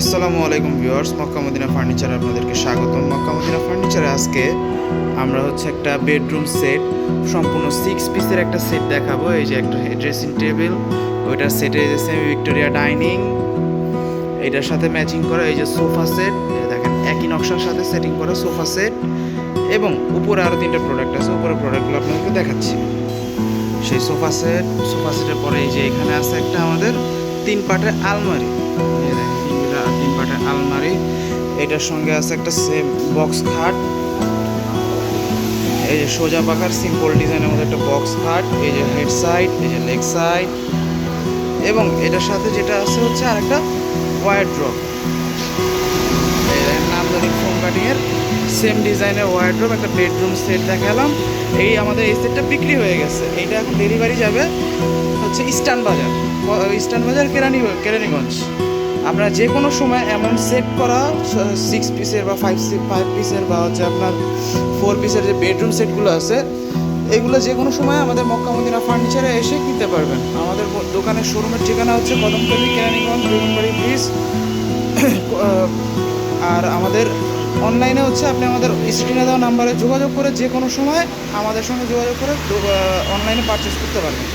আসসালামু আলাইকুম viewers, Mecca Medina ফার্নিচারে আপনাদেরকে স্বাগতম। মক্কা মদিনা ফার্নিচারে আজকে আমরা একটা বেডরুম সেট, সম্পূর্ণ 6 পিসের একটা সেট দেখাবো। এই যে একটা ড্রেসিং টেবিল, ওইটার সেটে সেমি ভিক্টোরিয়া ডাইনিং, এটার সাথে ম্যাচিং করা এই যে সোফা সেট, দেখেন একই নকশার সাথে সেটিং করা সোফা সেট, এবং উপরে আরও 3টা প্রোডাক্ট আছে। উপরের প্রোডাক্টগুলো আপনাদেরকে দেখাচ্ছি। সেই সোফা সেটের পরে এই যে এখানে আছে একটা আমাদের 3 পার্টের আলমারি, তিন পাটের আলমারি। এটার সঙ্গে আছে একটা সেম বক্স খাট, এই যে সোজা পাকার সিম্পল ডিজাইনের মধ্যে একটা বক্স খাট, এই যে হেড সাইড, এই যে লেগ সাইড, এবং এটার সাথে যেটা আছে আর একটা ওয়ারড্রপ, নান্দনিক ফোম কাটিংয়ের সেম ডিজাইনের ওয়ারড্রপ। একটা বেডরুম সেট দেখালাম। আমাদের এই সেটটা বিক্রি হয়ে গেছে। এইটা এখন ডেলিভারি যাবে ইস্টার্ন বাজার কেরানীগঞ্জ। আপনার যে কোনো সময় এমন সেট করা 6 পিসের বা 5 পিসের বা আপনার 4 পিসের যে বেডরুম সেটগুলো আছে, এগুলো যে কোনো সময় আমাদের মক্কা মদিনা ফার্নিচারে এসে কিনতে পারবেন। আমাদের দোকানের শোরুমের ঠিকানা কদমতলী, কেরানীগঞ্জ, বেগুনবাড়ি ব্রিজ। আর আমাদের অনলাইনে আপনি আমাদের স্ক্রিনে দেওয়া নাম্বারে যোগাযোগ করে যে কোনো সময় আমাদের সঙ্গে যোগাযোগ করে অনলাইনে পারচেস করতে পারবেন।